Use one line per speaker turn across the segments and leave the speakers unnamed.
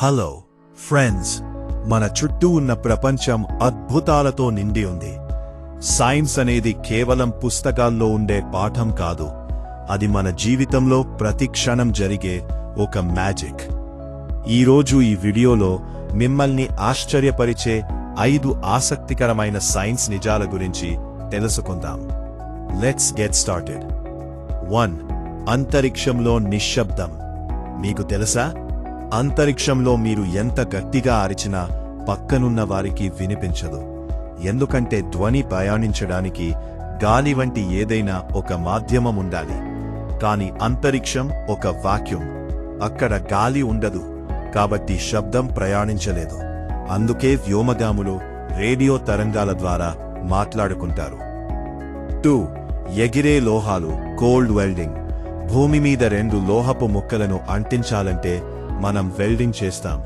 Hello friends, మన చుట్టూ ఉన్న ప్రపంచం అద్భుతాలతో నిండి ఉంది. సైన్స్ అనేది కేవలం పుస్తకాల్లో ఉండే పాఠం కాదు, అది మన జీవితంలో ప్రతి క్షణం జరిగే ఒక మ్యాజిక్. ఈరోజు ఈ వీడియోలో మిమ్మల్ని ఆశ్చర్యపరిచే 5 ఆసక్తికరమైన సైన్స్ నిజాల గురించి తెలుసుకుందాం. Let's get started. 1. అంతరిక్షంలో నిశ్శబ్దం. మీకు తెలుసా, అంతరిక్షంలో మీరు ఎంత గట్టిగా అరిచినా పక్కనున్న వారికి వినిపించదు. ఎందుకంటే ధ్వని ప్రయాణించడానికి గాలి వంటి ఏదైనా ఒక మాధ్యమం ఉండాలి. కాని అంతరిక్షం ఒక వాక్యూమ్. అక్కడ గాలి ఉండదు, కాబట్టి శబ్దం ప్రయాణించలేదు. అందుకే వ్యోమగాములు రేడియో తరంగాల ద్వారా మాట్లాడుకుంటారు. 2. ఎగిరే లోహాలు, కోల్డ్ వెల్డింగ్. భూమి మీద 2 లోహపు ముక్కలను అంటించాలంటే మనం వెల్డింగ్ చేస్తాం.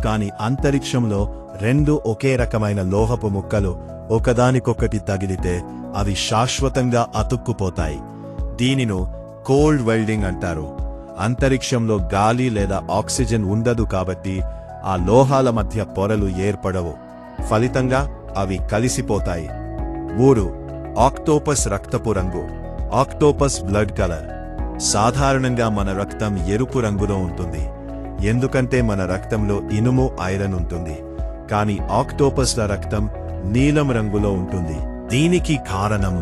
కాని అంతరిక్షంలో 2 ఒకే రకమైన లోహపు ముక్కలు ఒకదానికొకటి తగిలితే అవి శాశ్వతంగా అతుక్కుపోతాయి. దీనిను కోల్డ్ వెల్డింగ్ అంటారు. అంతరిక్షంలో గాలి లేదా ఆక్సిజన్ ఉండదు, కాబట్టి ఆ లోహాల మధ్య పొరలు ఏర్పడవు. ఫలితంగా అవి కలిసిపోతాయి. 3. ఆక్టోపస్ రక్తపు రంగు. Octopus blood colour. సాధారణంగా మన రక్తం ఎరుపు రంగులో ఉంటుంది, ఎందుకంటే మన రక్తంలో ఇనుము, ఐరన్ ఉంటుంది. కాని ఆక్టోపస్ల రక్తం నీలం రంగులో ఉంటుంది. దీనికి కారణం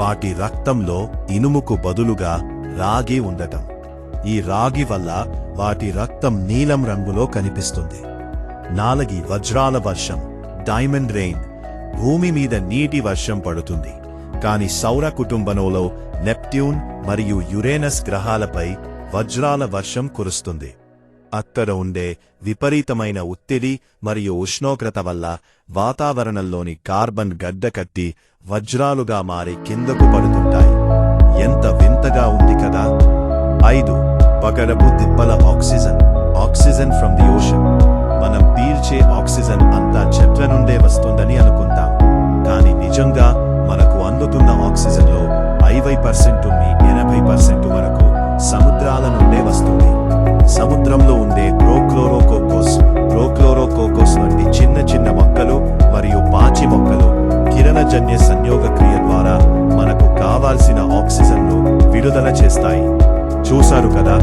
వాటి రక్తంలో ఇనుముకు బదులుగా రాగి ఉండటం. ఈ రాగి వల్ల వాటి రక్తం నీలం రంగులో కనిపిస్తుంది. 4. వజ్రాల వర్షం, డైమండ్ రెయిన్. భూమి మీద నీటి వర్షం పడుతుంది, కాని సౌర కుటుంబంలో నెప్ట్యూన్ మరియు యురేనస్ గ్రహాలపై వజ్రాల వర్షం కురుస్తుంది. అక్కడ ఉండే విపరీతమైన ఒత్తిడి మరియు ఉష్ణోగ్రత వల్ల వాతావరణంలోని కార్బన్ గడ్డకట్టి వజ్రాలుగా మారి కిందకు పడుతుంటాయి. ఎంత వింతగా ఉంది కదా. 5. పగడపు తిప్పల oxygen. Oxygen from the ocean. మనం పీల్చే ఆక్సిజన్ అంతా చెట్ల నుండే వస్తుందని అనుకుంటాం, కాని నిజంగా మనకు అందుతున్న ఆక్సిజన్లో 50% నుండి 80% వరకు సముద్రాల నుండే వస్తుంది. సముద్రంలో ఉండే ప్రోక్లోరోకోకోస్ వంటి చిన్న చిన్న మొక్కలు మరియు పాచి మొక్కలు కిరణజన్య సంయోగ క్రియ ద్వారా మనకు కావాల్సిన ఆక్సిజన్ను విడుదల చేస్తాయి. చూశారు కదా,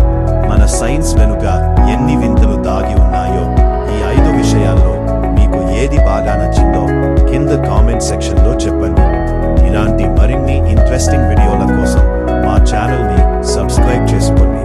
మన సైన్స్ వెనుక ఎన్ని వింతలు దాగి ఉన్నాయో. ఈ 5 విషయాల్లో మీకు ఏది బాగా నచ్చిందో కింద కామెంట్ సెక్షన్లో చెప్పండి. ఇలాంటి మరిన్ని ఇంట్రెస్టింగ్ వీడియోల కోసం మా ఛానల్ని సబ్స్క్రైబ్ చేసుకోండి.